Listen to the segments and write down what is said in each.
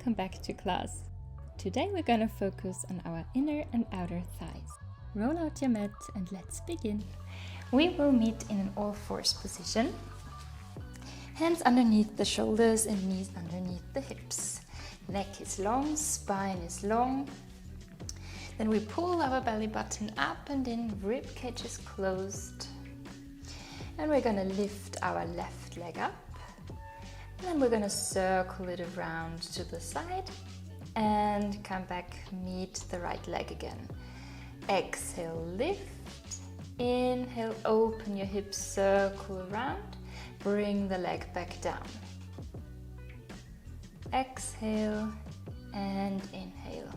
Welcome back to class. Today we're gonna focus on our inner and outer thighs. Roll out your mat and let's begin. We will meet in an all-fours position. Hands underneath the shoulders and knees underneath the hips. Neck is long, spine is long. Then we pull our belly button up and in, rib cage is closed. And we're gonna lift our left leg up. And then we're gonna circle it around to the side and come back, meet the right leg again. Exhale, lift. Inhale, open your hips, circle around. Bring the leg back down. Exhale and inhale.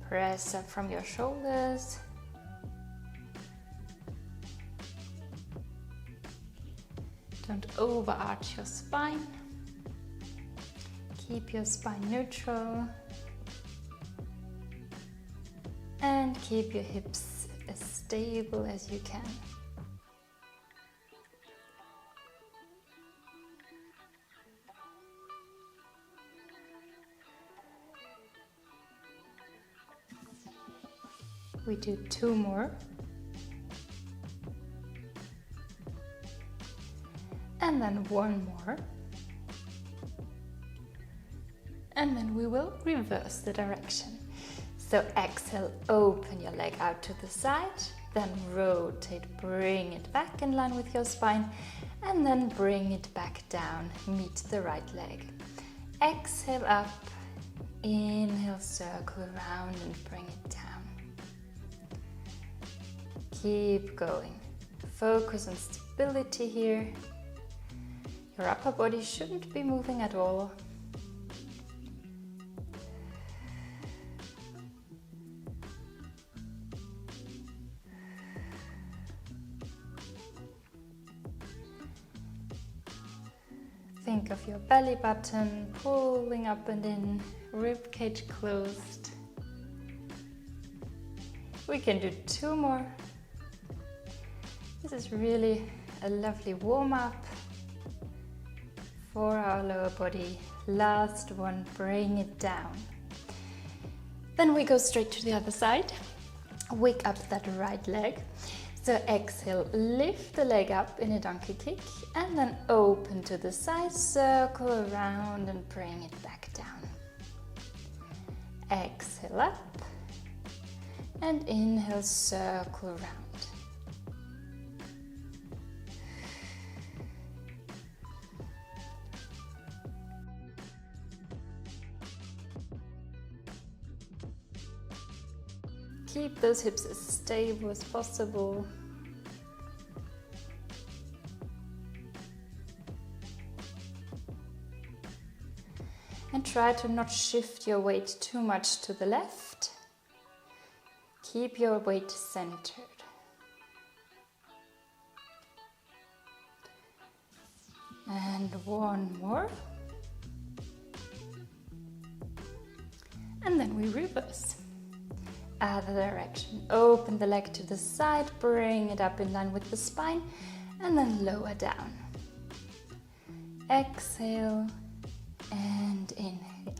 Press up from your shoulders. Don't overarch your spine. Keep your spine neutral. And keep your hips as stable as you can. We do 2 more. And then 1 more. And then we will reverse the direction. So exhale, open your leg out to the side, then rotate, bring it back in line with your spine, and then bring it back down, meet the right leg. Exhale up, inhale, circle around and bring it down. Keep going. Focus on stability here. Your upper body shouldn't be moving at all. Think of your belly button pulling up and in, rib cage closed. We can do 2 more. This is really a lovely warm-up for our lower body. Last one, bring it down. Then we go straight to the other side. Wake up that right leg. So exhale, lift the leg up in a donkey kick and then open to the side, circle around and bring it back down. Exhale up and inhale, circle around. Keep those hips as stable as possible. And try to not shift your weight too much to the left. Keep your weight centered. And 1 more. And then we reverse. Other direction. Open the leg to the side, bring it up in line with the spine, and then lower down. Exhale and inhale.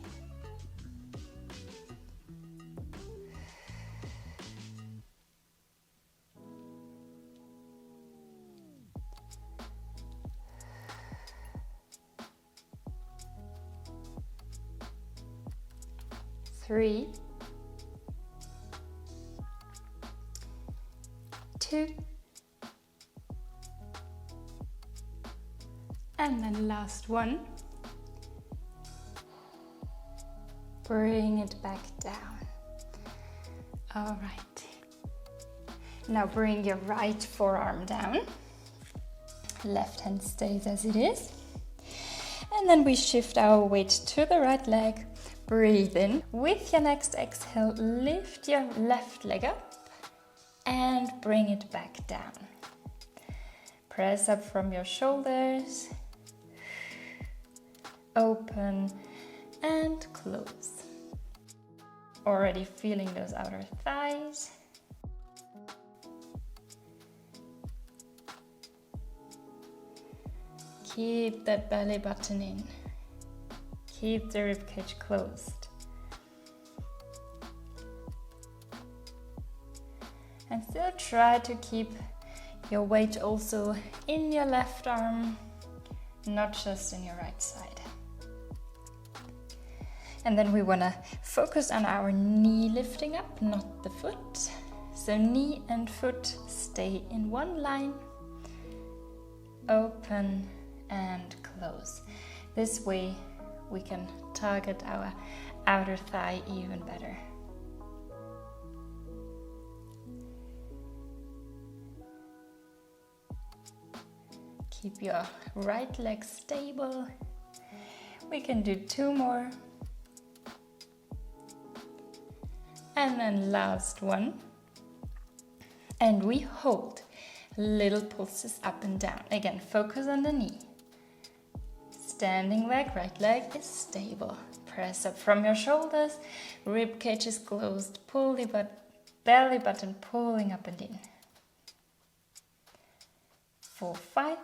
Three, 2, and then last one. Bring it back down. All right. Now bring your right forearm down. Left hand stays as it is. And then we shift our weight to the right leg. Breathe in. With your next exhale, lift your left leg up and bring it back down. Press up from your shoulders. Open and close. Already feeling those outer thighs. Keep that belly button in. Keep the ribcage closed. And still try to keep your weight also in your left arm, not just in your right side. And then we want to focus on our knee lifting up, not the foot. So knee and foot stay in one line. Open and close. This way we can target our outer thigh even better. Keep your right leg stable. We can do 2 more. And then last one. And we hold little pulses up and down. Again, focus on the knee. Standing leg, right leg is stable. Press up from your shoulders. Rib cage is closed. Pull the belly button pulling up and in. 4, 5,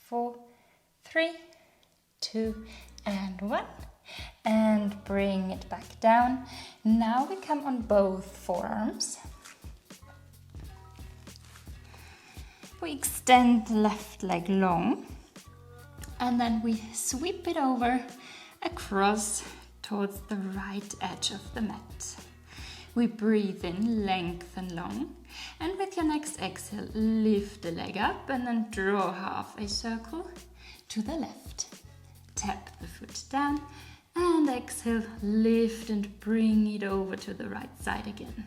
4, 3, 2, and 1. And bring it back down. Now we come on both forearms. We extend the left leg long. And then we sweep it over across towards the right edge of the mat. We breathe in, lengthen long. And with your next exhale, lift the leg up and then draw half a circle to the left. Tap the foot down and exhale, lift and bring it over to the right side again.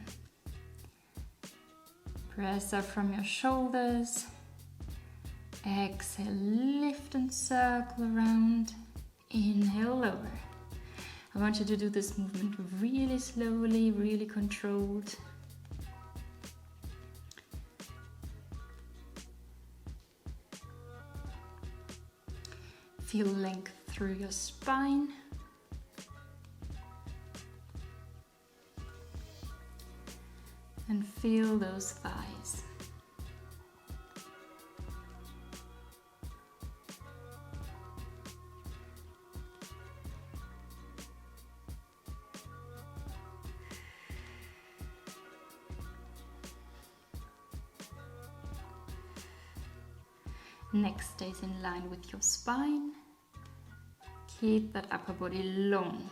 Press up from your shoulders. Exhale, lift and circle around. Inhale, lower. I want you to do this movement really slowly, really controlled. Feel length through your spine. And feel those thighs. Neck stays in line with your spine. Keep that upper body long.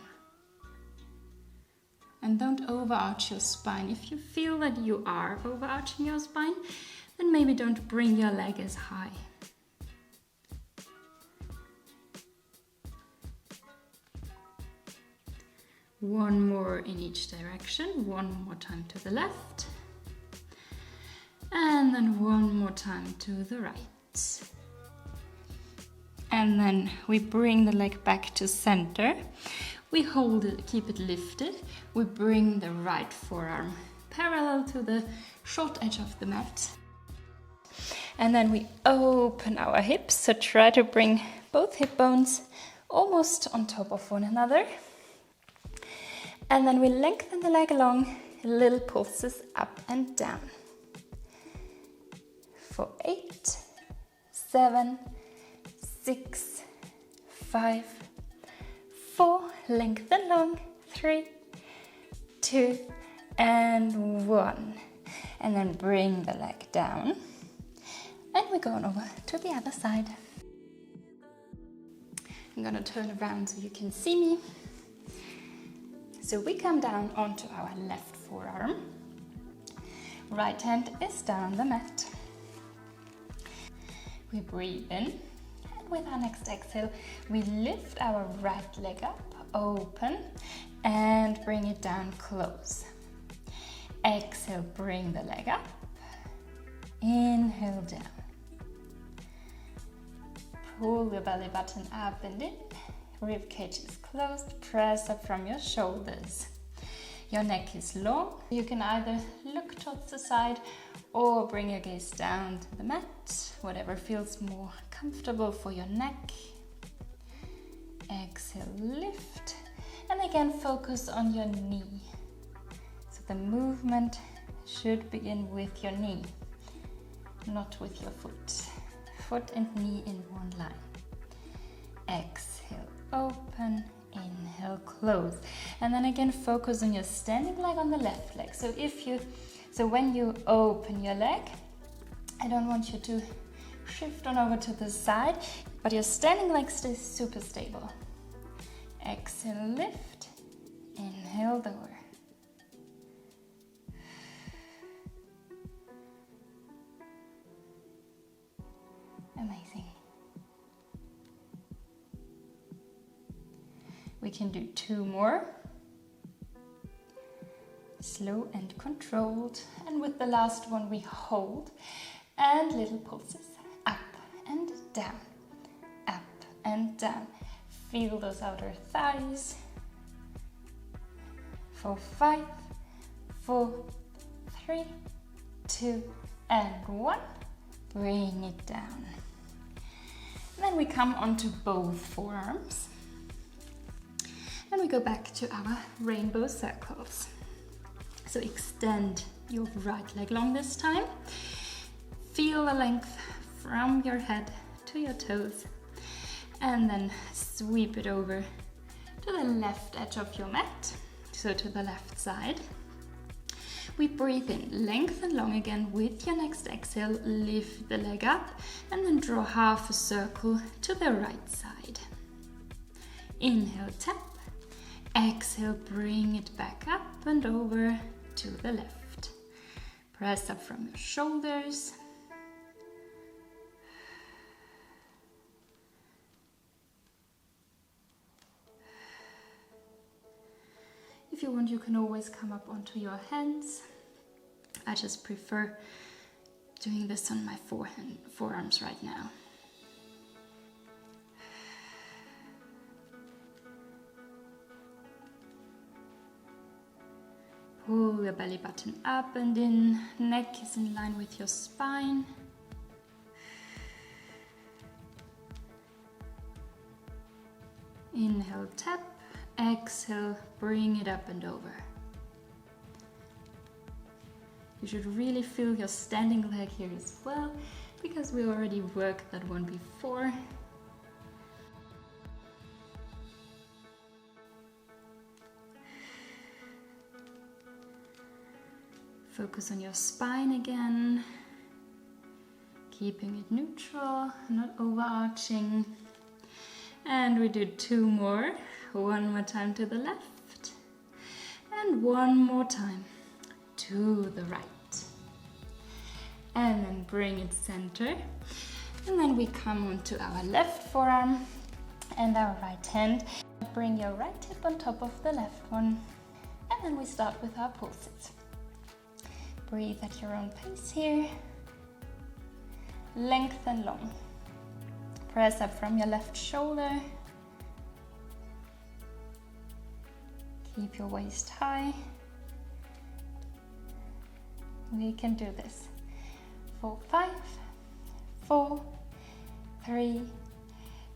And don't overarch your spine. If you feel that you are overarching your spine, then maybe don't bring your leg as high. One more in each direction. One more time to the left. And then one more time to the right. And then we bring the leg back to center. We hold it, keep it lifted. We bring the right forearm parallel to the short edge of the mat. And then we open our hips. So try to bring both hip bones almost on top of one another. And then we lengthen the leg along, little pulses up and down. For 8, 7, 6, 5, 4, lengthen long, 3, 2, and 1. And then bring the leg down. And we're going over to the other side. I'm gonna turn around so you can see me. So we come down onto our left forearm. Right hand is down on the mat. We breathe in. With our next exhale, we lift our right leg up, open, and bring it down close. Exhale, bring the leg up. Inhale down. Pull your belly button up and in. Rib cage is closed. Press up from your shoulders. Your neck is long. You can either look towards the side or bring your gaze down to the mat, whatever feels more comfortable for your neck. Exhale, lift, and again focus on your knee. So the movement should begin with your knee, not with your foot. Foot and knee in one line. Exhale, open, close. And then again, focus on your standing leg on the left leg. So when you open your leg, I don't want you to shift on over to the side, but your standing leg stays super stable. Exhale, lift. Inhale, lower. Amazing. We can do 2 more. Slow and controlled. And with the last one, we hold. And little pulses. Up and down. Up and down. Feel those outer thighs. For 5, 4, 3, 2, and 1. Bring it down. Then we come onto both forearms. And we go back to our rainbow circles. So extend your right leg long this time. Feel the length from your head to your toes. And then sweep it over to the left edge of your mat. So to the left side. We breathe in, lengthen long again. With your next exhale, lift the leg up and then draw half a circle to the right side. Inhale, tap. Exhale, bring it back up and over to the left. Press up from your shoulders. If you want, you can always come up onto your hands. I just prefer doing this on my forearms right now. Pull your belly button up and in. Neck is in line with your spine. Inhale, tap. Exhale, bring it up and over. You should really feel your standing leg here as well, because we already worked that one before. Focus on your spine again, keeping it neutral, not overarching. And we do 2 more. 1 more time to the left, and 1 more time to the right. And then bring it center. And then we come onto our left forearm and our right hand. Bring your right hip on top of the left one. And then we start with our pulses. Breathe at your own pace here. Lengthen long. Press up from your left shoulder. Keep your waist high. We can do this. For 5, 4, 3,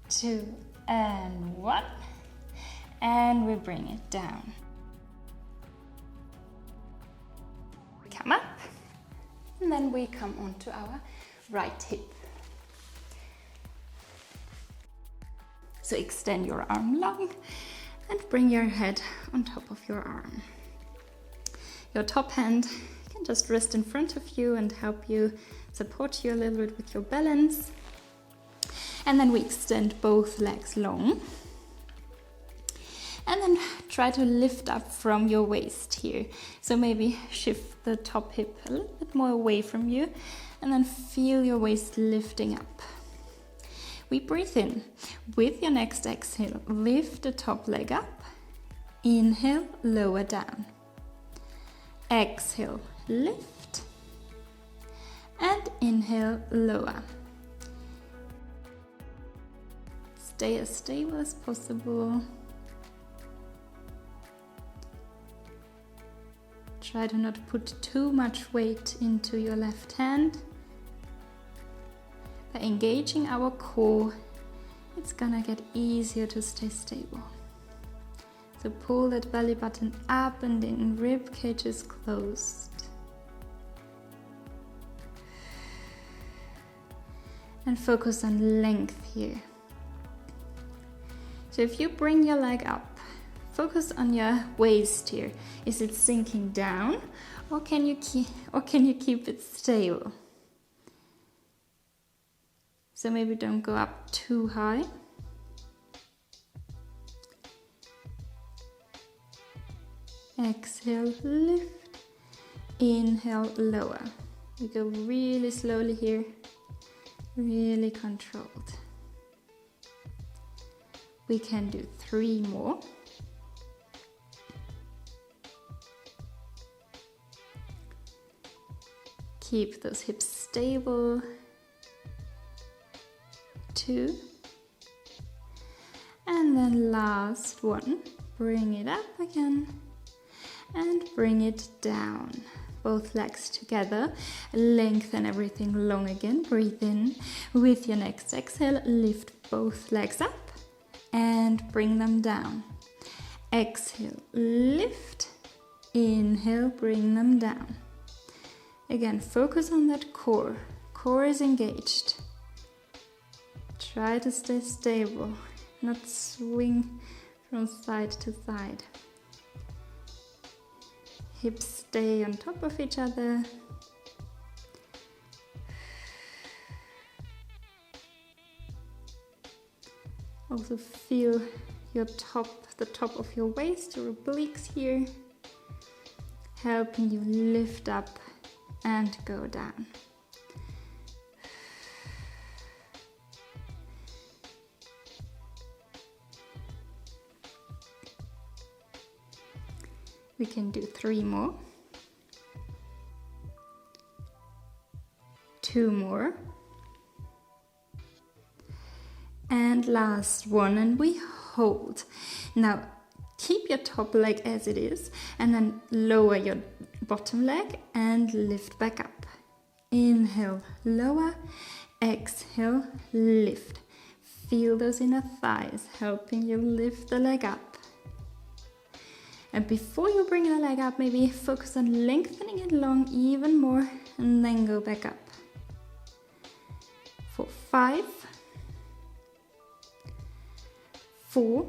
2, and 1. And we bring it down. Come up. And then we come onto our right hip. So extend your arm long and bring your head on top of your arm. Your top hand can just rest in front of you and help you, support you a little bit with your balance. And then we extend both legs long. And then try to lift up from your waist here. So maybe shift the top hip a little bit more away from you and then feel your waist lifting up. We breathe in. With your next exhale, lift the top leg up. Inhale, lower down. Exhale, lift. And inhale, lower. Stay as stable as possible. Try to not put too much weight into your left hand. By engaging our core, it's gonna get easier to stay stable. So pull that belly button up and in, rib cage is closed. And focus on length here. So if you bring your leg up, Focus on your waist here. Is it sinking down, or can you keep it stable? So maybe don't go up too high. Exhale, lift. Inhale, lower. We go really slowly here, really controlled. We can do 3 more. Keep those hips stable. 2. And then last one. Bring it up again and bring it down. Both legs together. Lengthen everything long again. Breathe in. With your next exhale, lift both legs up and bring them down. Exhale, lift. Inhale, bring them down. Again, focus on that core. Core is engaged. Try to stay stable, not swing from side to side. Hips stay on top of each other. Also feel your the top of your waist, your obliques here, helping you lift up and go down. We can do 3 more. 2 more. And last one, and we hold. Now, keep your top leg as it is, and then lower your bottom leg and lift back up. Inhale, lower. Exhale, lift. Feel those inner thighs helping you lift the leg up. And before you bring the leg up, maybe focus on lengthening it long even more, and then go back up. For 5, 4,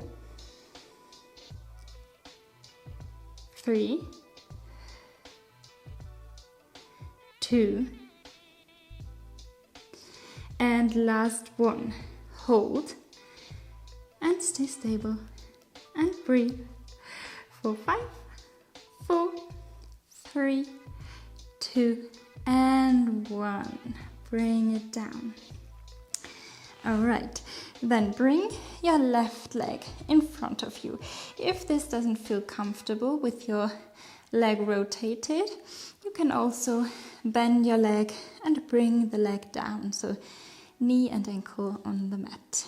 3, 2, and last one. Hold and stay stable and breathe. For 5, 4, 3, 2, and 1. Bring it down. All right, then bring your left leg in front of you. If this doesn't feel comfortable with your leg rotated, you can also bend your leg and bring the leg down. So knee and ankle on the mat.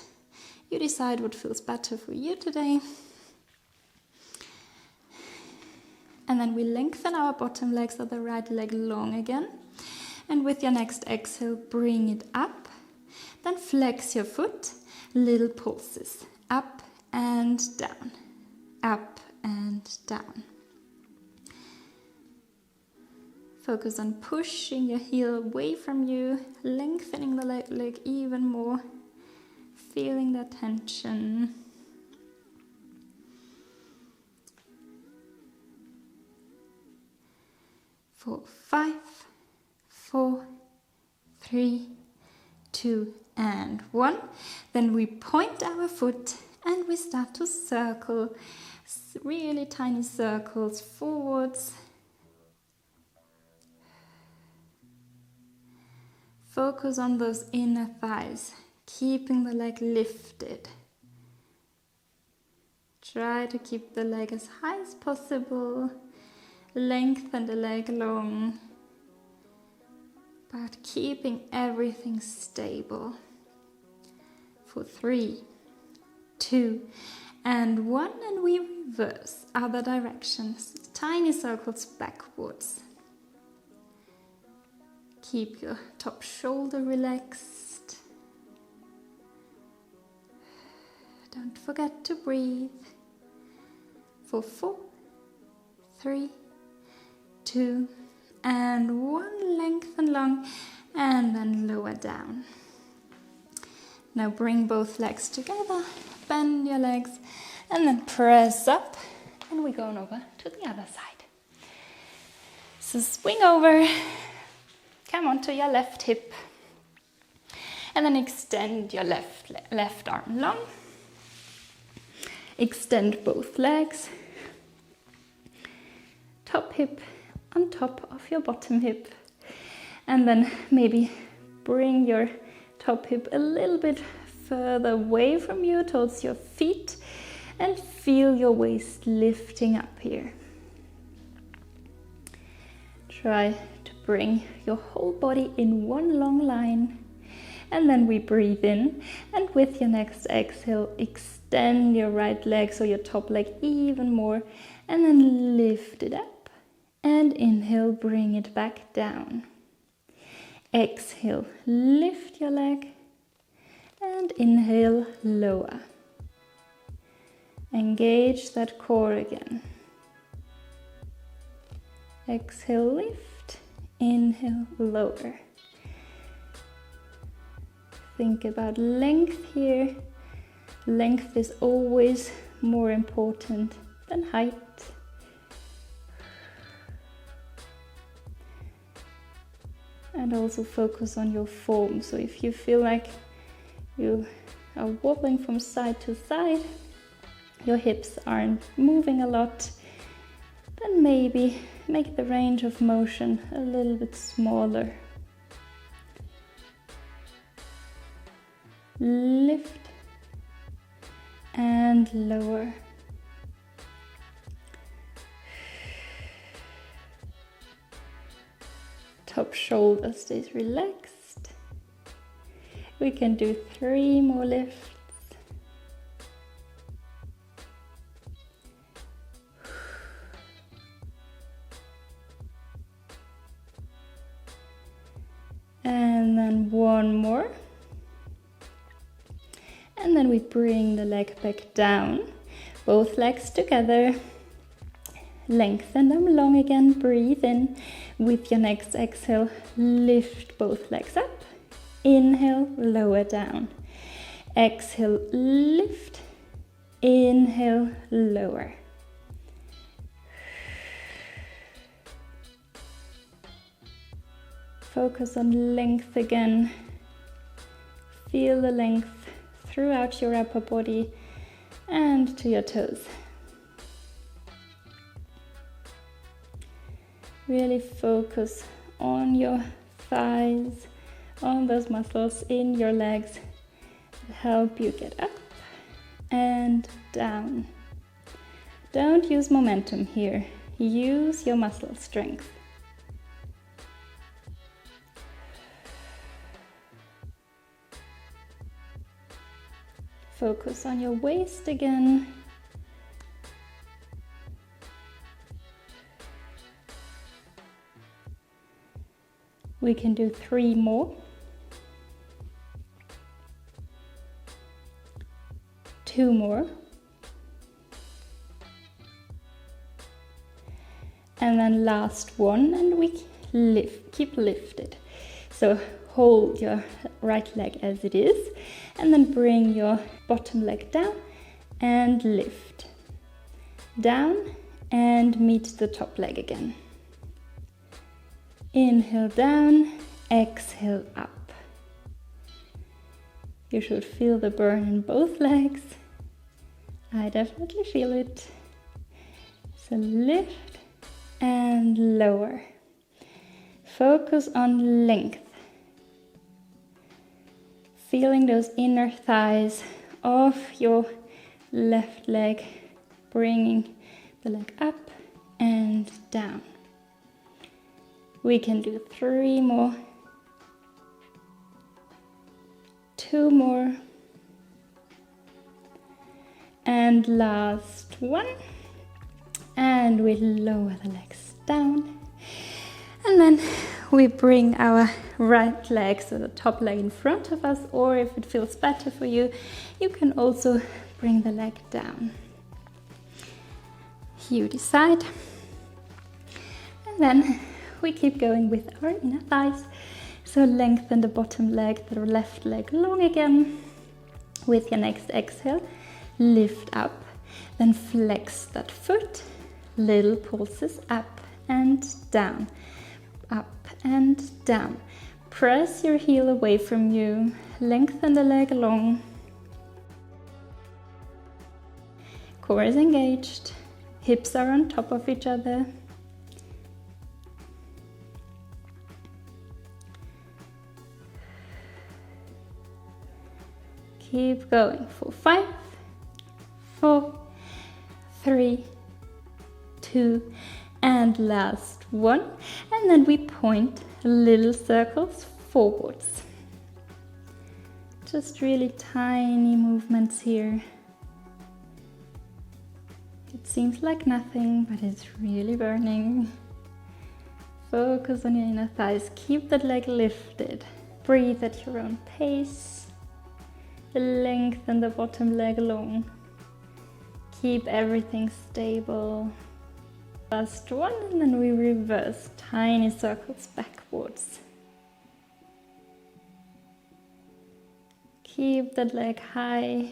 You decide what feels better for you today. And then we lengthen our bottom leg, so the right leg long again. And with your next exhale, bring it up. Then flex your foot, little pulses. Up and down, up and down. Focus on pushing your heel away from you, lengthening the leg even more, feeling that tension. For 5, 4, 3, 2, and 1. Then we point our foot and we start to circle, really tiny circles forwards. Focus on those inner thighs, keeping the leg lifted. Try to keep the leg as high as possible. Lengthen the leg long, but keeping everything stable. For 3, 2, and 1, and we reverse other directions. Tiny circles backwards. Keep your top shoulder relaxed. Don't forget to breathe. For 4, 3, 2, and 1. Lengthen long, and then lower down. Now bring both legs together, bend your legs, And then press up, and we're going over to the other side. So swing over, come onto your left hip, and then extend your left arm long. Extend both legs. Top hip on top of your bottom hip. And then maybe bring your top hip a little bit further away from you towards your feet, and feel your waist lifting up here. Try to bring your whole body in one long line, and then we breathe in, and with your next exhale, extend your right leg, so your top leg even more, and then lift it up, and inhale, bring it back down. Exhale, lift your leg, and inhale, lower. Engage that core again. Exhale, lift, inhale, lower. Think about length here. Length is always more important than height. And also focus on your form. So if you feel like you are wobbling from side to side, your hips aren't moving a lot, then maybe make the range of motion a little bit smaller. Lift and lower. Top shoulder stays relaxed. We can do 3 more lifts. And then 1 more. And then we bring the leg back down. Both legs together. Lengthen them long again. Breathe in. With your next exhale, lift both legs up. Inhale, lower down. Exhale, lift. Inhale, lower. Focus on length again. Feel the length throughout your upper body and to your toes. Really focus on your thighs, on those muscles in your legs that help you get up and down. Don't use momentum here. Use your muscle strength. Focus on your waist again. We can do 3 more. 2 more. And then last one, and we keep lifted. So hold your right leg as it is, and then bring your bottom leg down and lift. Down and meet the top leg again. Inhale down, exhale up. You should feel the burn in both legs. I definitely feel it. So lift and lower. Focus on length. Feeling those inner thighs of your left leg, bringing the leg up and down. We can do 3 more, 2 more, and last one. And we lower the legs down, and then we bring our right leg, so the top leg in front of us, or if it feels better for you, you can also bring the leg down. You decide. And then we keep going with our inner thighs. So lengthen the bottom leg, the left leg long again. With your next exhale, lift up Then flex that foot, little pulses up and down, up and down. Press your heel away from you, lengthen the leg long. Core is engaged, hips are on top of each other. Keep going for 5, 4, 3, 2, and last one. And then we point little circles forwards. Just really tiny movements here. It seems like nothing, but it's really burning. Focus on your inner thighs. Keep that leg lifted. Breathe at your own pace. Lengthen the bottom leg long. Keep everything stable. Last one, and then we reverse tiny circles backwards. Keep that leg high.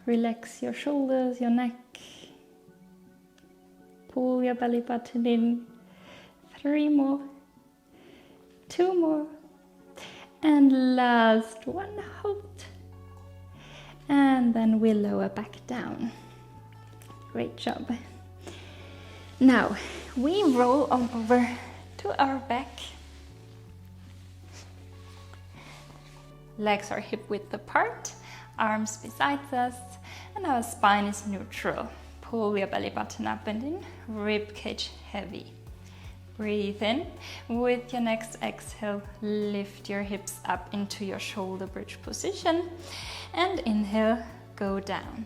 Relax your shoulders, your neck. Pull your belly button in. 3 more. 2 more. And last one, hold. And then we lower back down. Great job. Now we roll on over to our back. Legs are hip width apart, arms beside us, and our spine is neutral. Pull your belly button up and in, rib cage heavy. Breathe in. With your next exhale, lift your hips up into your shoulder bridge position, and inhale, go down.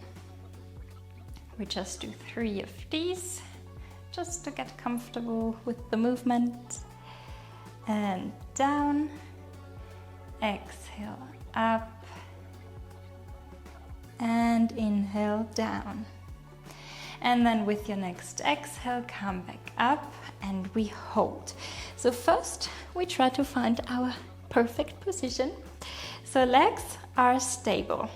We just do 3 of these, just to get comfortable with the movement. And down, exhale, up, and inhale, down. And then with your next exhale, come back up and we hold. So first, we try to find our perfect position. So legs are stable.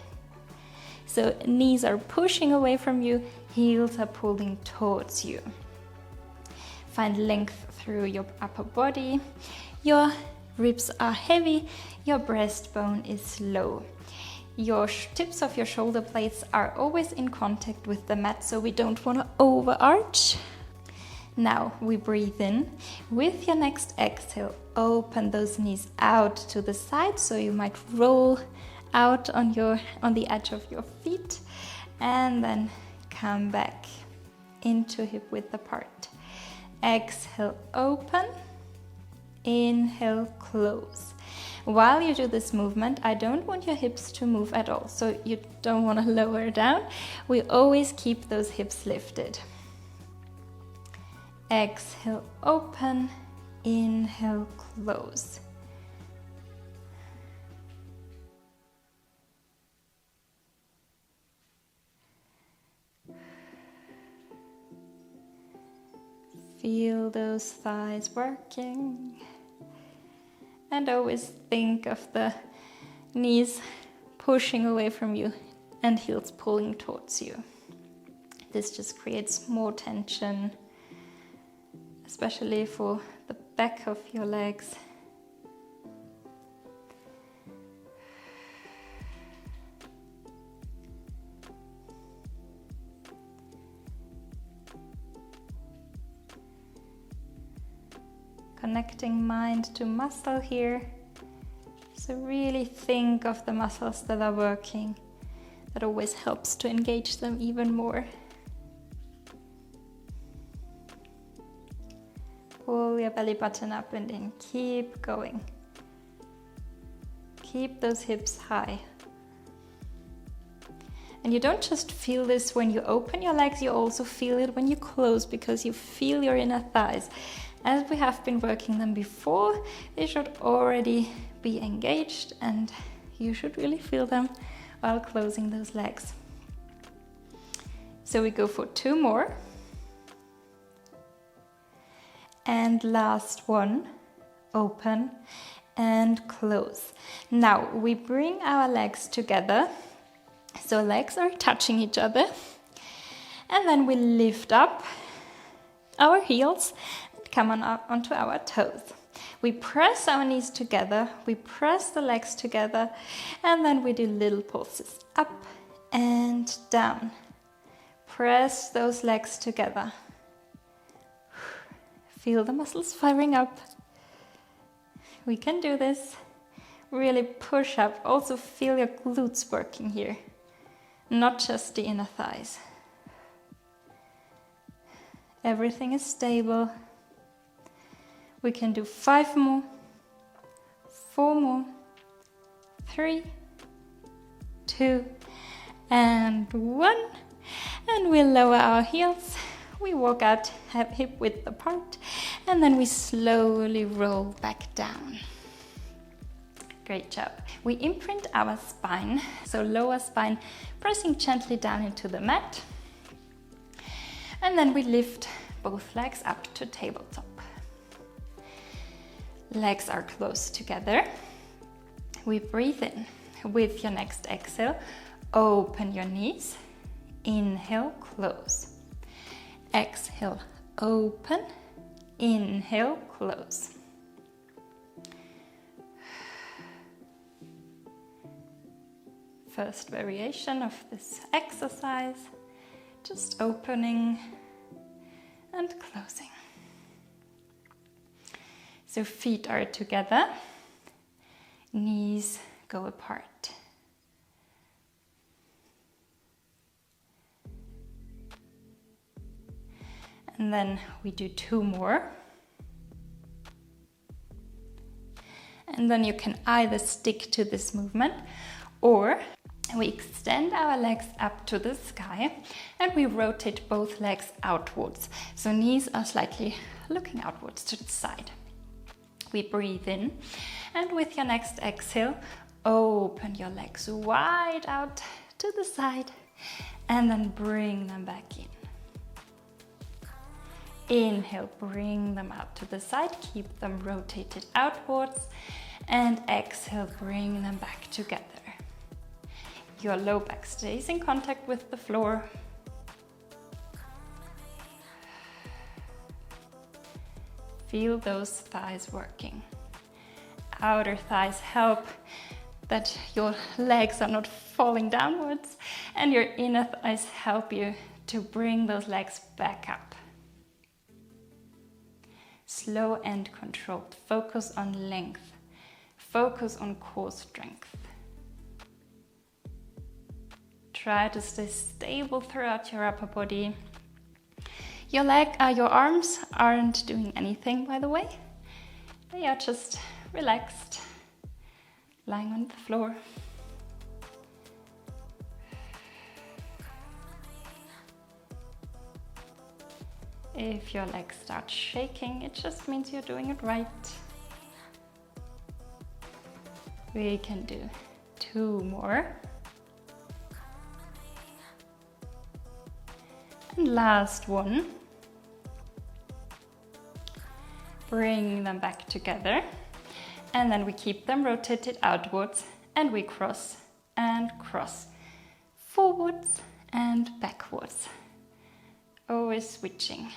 So knees are pushing away from you, heels are pulling towards you. Find length through your upper body. Your ribs are heavy, your breastbone is low. Your tips of your shoulder blades are always in contact with the mat, so we don't want to overarch. Now we breathe in. With your next exhale, open those knees out to the side, so you might roll out on the edge of your feet, and then come back into hip width apart. Exhale, open. Inhale, close. While you do this movement, I don't want your hips to move at all, so you don't want to lower down. We always keep those hips lifted. Exhale, open. Inhale, close. Feel those thighs working. And always think of the knees pushing away from you and heels pulling towards you. This just creates more tension, especially for the back of your legs. Connecting mind to muscle here. So really think of the muscles that are working. That always helps to engage them even more. Pull your belly button up and in. Keep going. Keep those hips high. And you don't just feel this when you open your legs, you also feel it when you close, because you feel your inner thighs. As we have been working them before, they should already be engaged, and you should really feel them while closing those legs. So we go for 2 more. And last one, open. and close. Now we bring our legs together, so legs are touching each other, and then we lift up our heels and come on up onto our toes. We press our knees together, we press the legs together, and then we do little pulses up and down. Press those legs together. Feel the muscles firing up. We can do this. Really push up. Also feel your glutes working here, not just the inner thighs. Everything is stable. We can do 5 more, 4 more, 3, 2, and 1. And we lower our heels. We walk out hip width apart, and then we slowly roll back down. Great job. We imprint our spine, so lower spine pressing gently down into the mat. And then we lift both legs up to tabletop. Legs are close together. We breathe in. With your next exhale, open your knees. Inhale, close. Exhale, open. Inhale, close. First variation of this exercise, just opening and closing. So feet are together, knees go apart. And then we do 2 more. And then you can either stick to this movement, or we extend our legs up to the sky and we rotate both legs outwards. So knees are slightly looking outwards to the side. We breathe in, and with your next exhale, open your legs wide out to the side and then bring them back in. Inhale, bring them out to the side, keep them rotated outwards, and exhale, bring them back together. Your low back stays in contact with the floor. Feel those thighs working. Outer thighs help that your legs are not falling downwards, and your inner thighs help you to bring those legs back up. Slow and controlled. Focus on length. Focus on core strength. Try to stay stable throughout your upper body. Your arms aren't doing anything, by the way. They are just relaxed, lying on the floor. If your legs start shaking, it just means you're doing it right. We can do 2 more. And last one. Bring them back together. And then we keep them rotated outwards, and we cross and cross. Forwards and backwards. Always switching.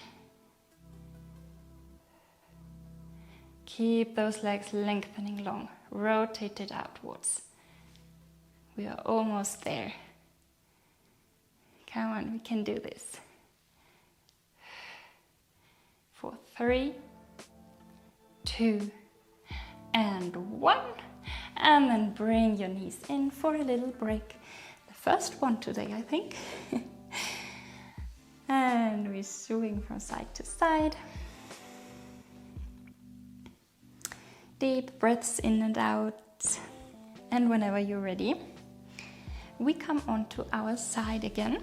Keep those legs lengthening long, rotated outwards. We are almost there. Come on, we can do this. For 3, 2, and 1. And then bring your knees in for a little break. The first one today, I think. And we swing from side to side. Deep breaths in and out. And whenever you're ready, we come onto our side again.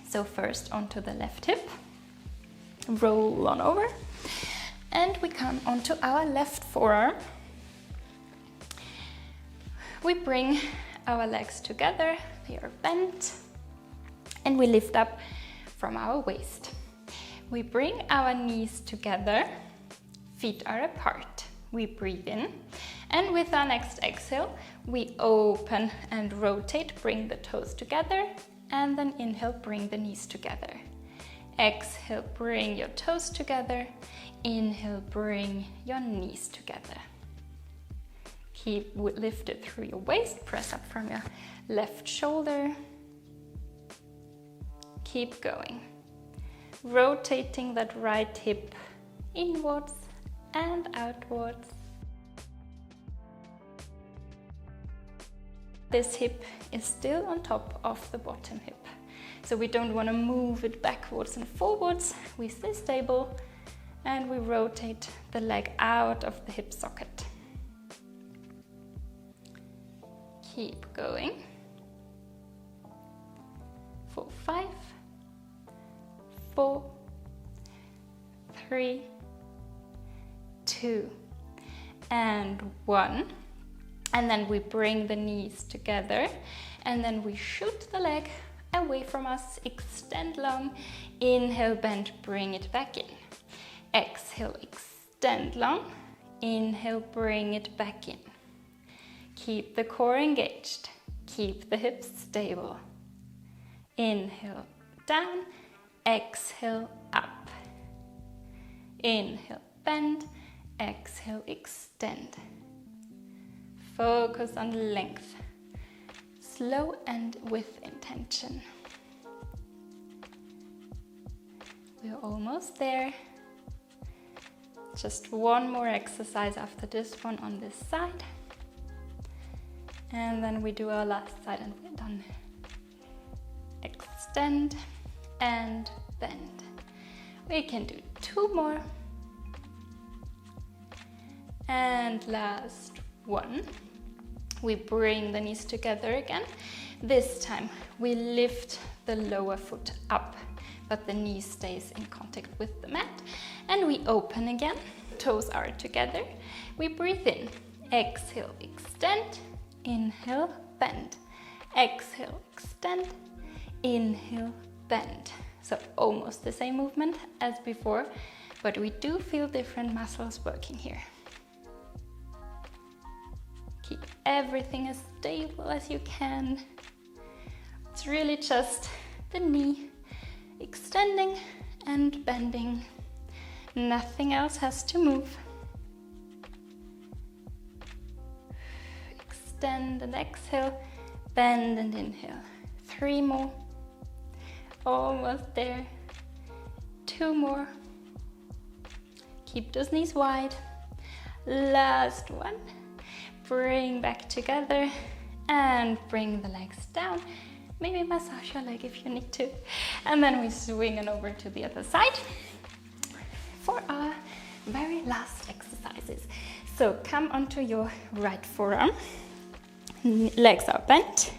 So first onto the left hip. Roll on over. And we come onto our left forearm. We bring our legs together. They are bent. And we lift up from our waist. We bring our knees together, feet are apart. we breathe in. And with our next exhale, we open and rotate, bring the toes together. And then inhale, bring the knees together. Exhale, bring your toes together. Inhale, bring your knees together. Keep lifted through your waist, press up from your left shoulder. Keep going. Rotating that right hip inwards and outwards. This hip is still on top of the bottom hip. So we don't want to move it backwards and forwards. We stay stable and we rotate the leg out of the hip socket. Keep going. For 5, 4, 3, 2, and 1. And then we bring the knees together and then we shoot the leg away from us, extend long, inhale, bend, bring it back in. Exhale, extend long, inhale, bring it back in. Keep the core engaged, keep the hips stable. Inhale, down, exhale, up. Inhale, bend, exhale, extend. Focus on length, slow and with intention. We're almost there. Just one more exercise after this one on this side. And then we do our last side and we're done. Extend and bend. We can do 2 more. And last one. We bring the knees together again. This time we lift the lower foot up, but the knee stays in contact with the mat. And we open again. Toes are together. We breathe in. Exhale, extend. Inhale, bend. Exhale, extend. Inhale, bend. So almost the same movement as before, but we do feel different muscles working here. Keep everything as stable as you can. It's really just the knee extending and bending. Nothing else has to move. Extend and exhale, bend and inhale. 3 more. Almost there. 2 more. Keep those knees wide. Last one. Bring back together and bring the legs down. Maybe massage your leg if you need to. And then we swing it over to the other side for our very last exercises. So come onto your right forearm. Legs are bent.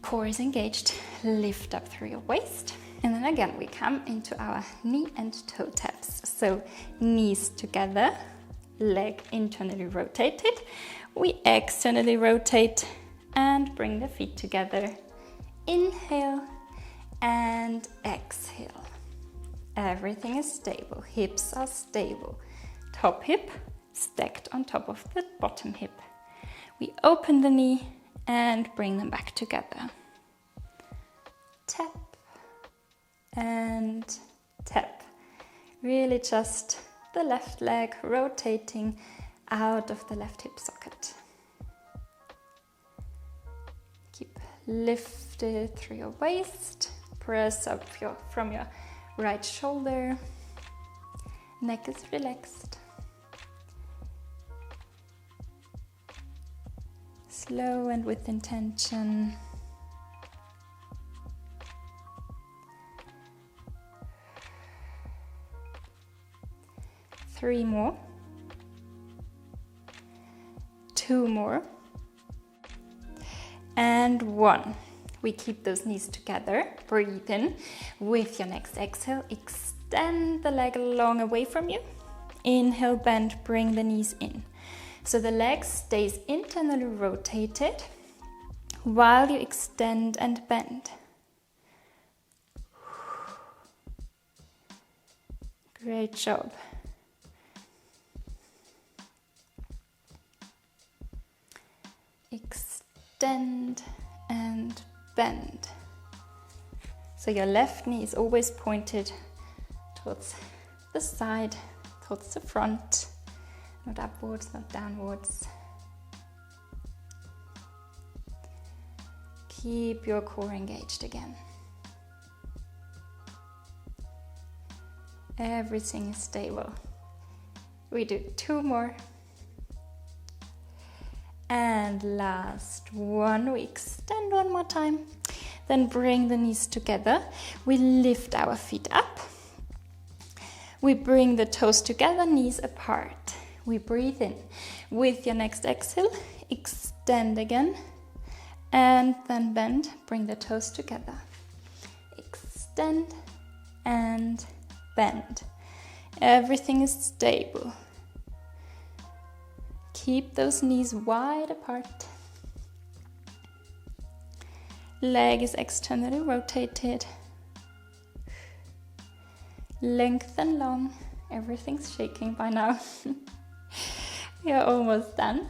Core is engaged. Lift up through your waist. And then again, we come into our knee and toe taps. So knees together. Leg internally rotated. We externally rotate and bring the feet together. Inhale and exhale. Everything is stable. Hips are stable. Top hip stacked on top of the bottom hip. We open the knee and bring them back together. Tap and tap. Really just the left leg rotating out of the left hip socket. Keep lifted through your waist. Press up from your right shoulder. Neck is relaxed. Slow and with intention. Three more. 2 more. And 1. We keep those knees together. Breathe in. With your next exhale, extend the leg long away from you. Inhale, bend, bring the knees in. So the leg stays internally rotated while you extend and bend. Great job. extend and bend. So your left knee is always pointed towards the side, towards the front, not upwards, not downwards. Keep your core engaged again. Everything is stable. We do 2 more. And last one, we extend one more time. Then bring the knees together. We lift our feet up. We bring the toes together, knees apart. We breathe in. With your next exhale, extend again. And then bend, bring the toes together. Extend and bend. Everything is stable. Keep those knees wide apart. Leg is externally rotated. Lengthen long. Everything's shaking by now. You're almost done.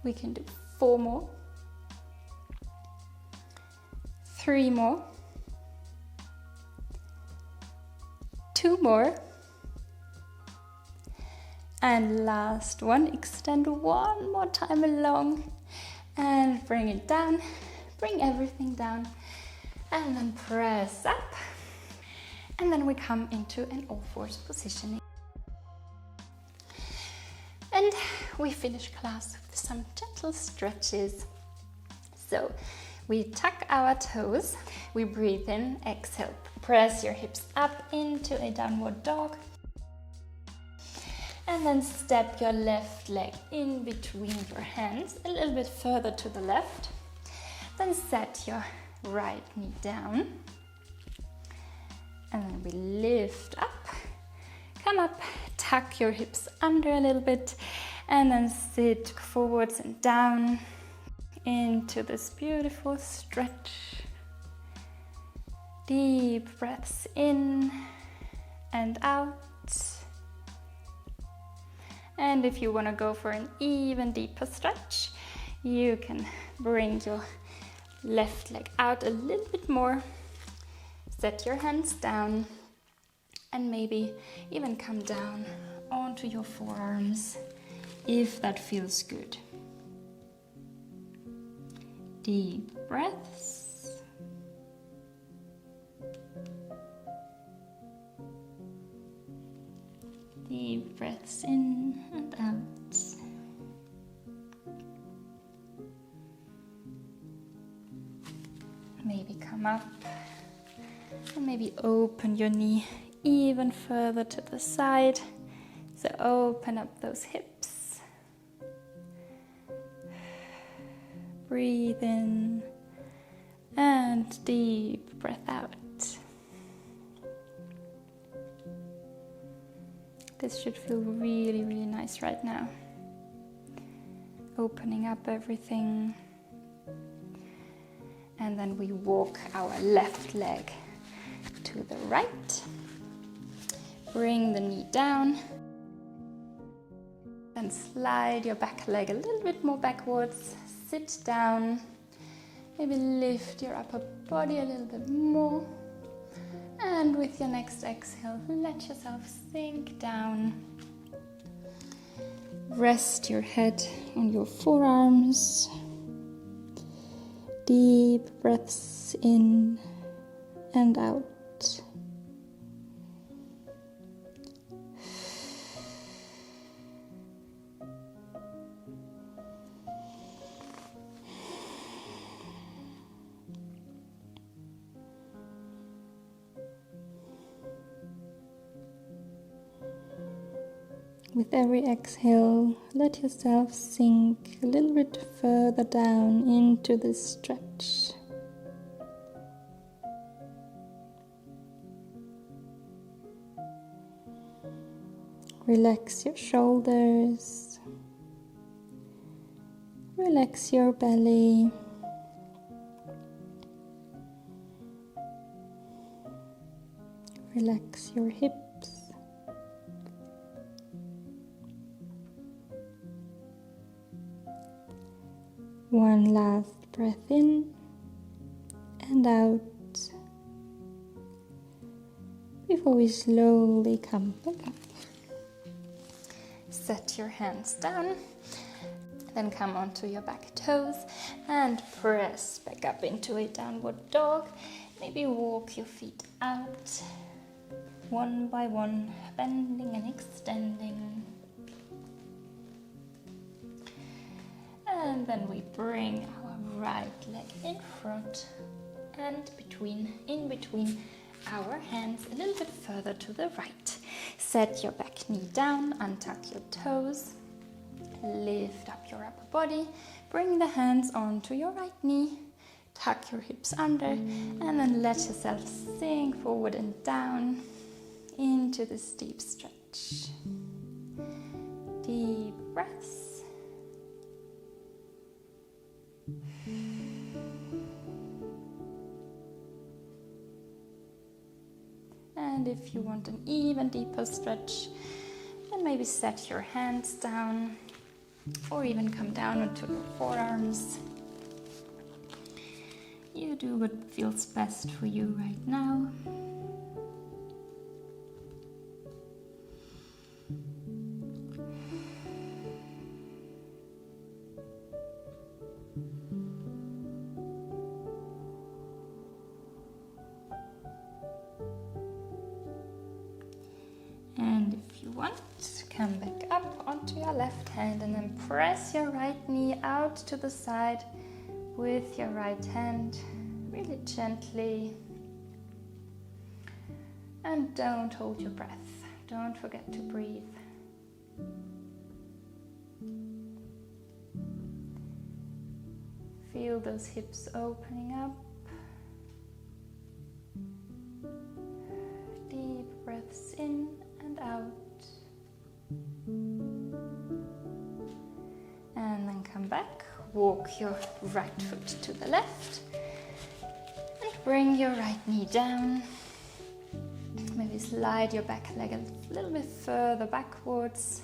We can do 4 more. 3 more. 2 more. And last one, extend one more time along and bring it down. Bring everything down and then press up. And then we come into an all-fours positioning. And we finish class with some gentle stretches. So we tuck our toes, we breathe in, exhale, press your hips up into a downward dog. And then step your left leg in between your hands, a little bit further to the left. Then set your right knee down. And then we lift up, come up, tuck your hips under a little bit, and then sit forwards and down into this beautiful stretch. Deep breaths in and out. And if you want to go for an even deeper stretch, you can bring your left leg out a little bit more. Set your hands down and maybe even come down onto your forearms if that feels good. Deep breaths. Deep breaths in and out. Maybe come up and maybe open your knee even further to the side. So open up those hips. Breathe in and deep breath out. This should feel really, really nice right now. Opening up everything. And then we walk our left leg to the right. Bring the knee down. Then slide your back leg a little bit more backwards. Sit down. Maybe lift your upper body a little bit more. And with your next exhale, let yourself sink down. Rest your head on your forearms. Deep breaths in and out. With every exhale, let yourself sink a little bit further down into this stretch. Relax your shoulders. Relax your belly. Relax your hips. One last breath in and out before we slowly come back up. Set your hands down, then come onto your back toes and press back up into a downward dog. Maybe walk your feet out one by one, bending and extending. And then we bring our right leg in front and in between our hands a little bit further to the right. Set your back knee down, untuck your toes, lift up your upper body, bring the hands onto your right knee, tuck your hips under, and then let yourself sink forward and down into this deep stretch. Deep breaths. And if you want an even deeper stretch, then maybe set your hands down or even come down onto your forearms. You do what feels best for you right now. And if you want, come back up onto your left hand and then press your right knee out to the side with your right hand, really gently. And don't hold your breath. Don't forget to breathe. Feel those hips opening up. Deep breaths in and out. And then come back. Walk your right foot to the left. And bring your right knee down. Maybe slide your back leg a little bit further backwards.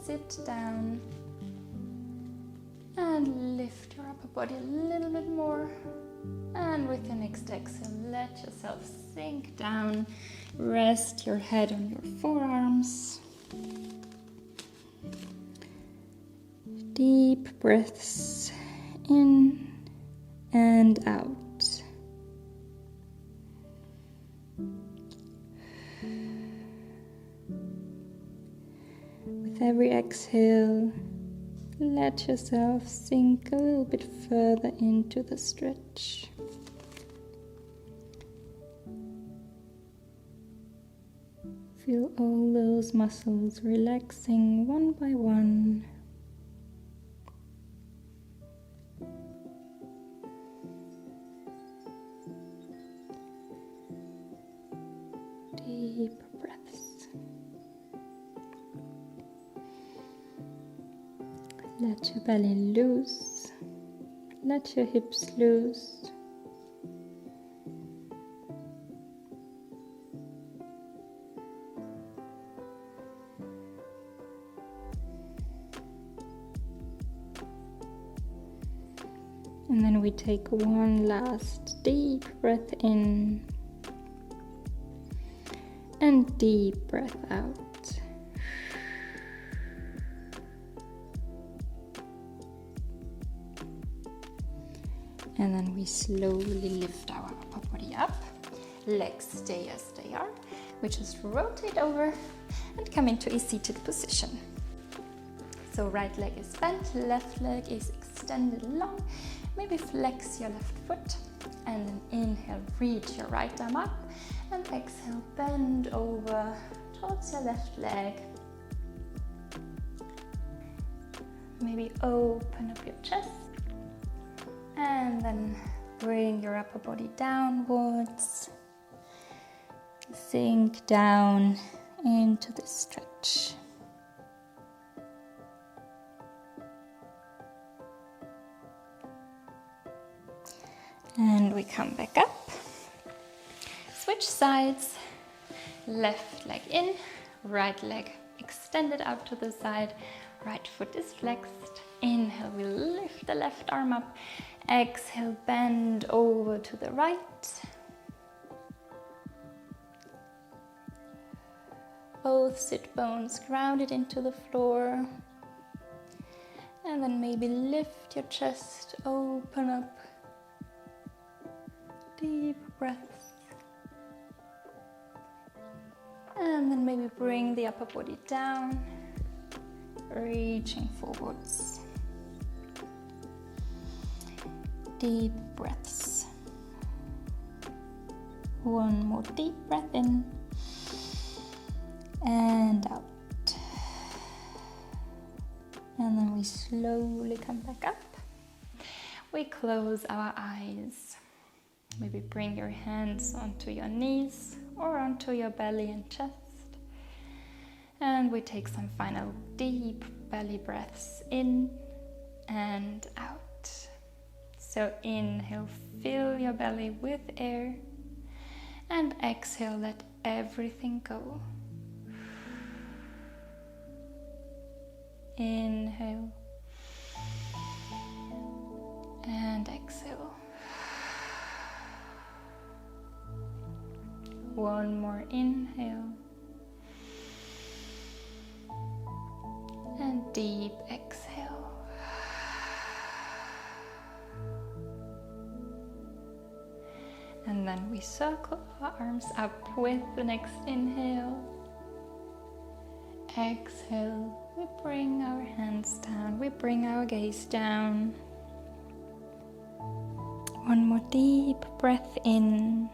Sit down. And lift your upper body a little bit more. And with your next exhale, let yourself sink down. Rest your head on your forearms. Deep breaths in and out. With every exhale, let yourself sink a little bit further into the stretch. Feel all those muscles relaxing one by one. Deep breaths. Let your belly loose. Let your hips loose. And then we take one last deep breath in and deep breath out. And then we slowly lift our upper body up. Legs stay as they are. We just rotate over and come into a seated position. So right leg is bent, left leg is extended long. Maybe flex your left foot and then inhale, reach your right arm up and exhale, bend over towards your left leg. Maybe open up your chest and then bring your upper body downwards. Sink down into the stretch. And we come back up. Switch sides. Left leg in, right leg extended out to the side. Right foot is flexed. Inhale, we lift the left arm up. Exhale, bend over to the right. Both sit bones grounded into the floor. And then maybe lift your chest, open up. Deep breaths. And then maybe bring the upper body down, reaching forwards. Deep breaths. One more deep breath in and out. And then we slowly come back up. We close our eyes. Maybe bring your hands onto your knees or onto your belly and chest. And we take some final deep belly breaths in and out. So inhale, fill your belly with air. And exhale, let everything go. Inhale and exhale. One more inhale and deep exhale. And then we circle our arms up with the next inhale. Exhale, we bring our hands down, we bring our gaze down. One more deep breath in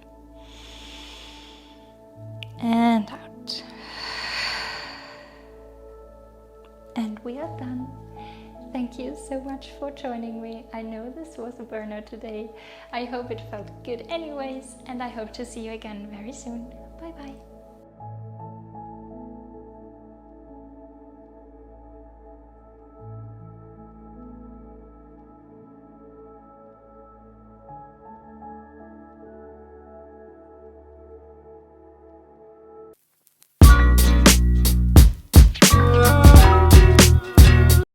and out. And we are done. Thank you so much for joining me. I know this was a burner today. I hope it felt good anyways, and I hope to see you again very soon. Bye bye.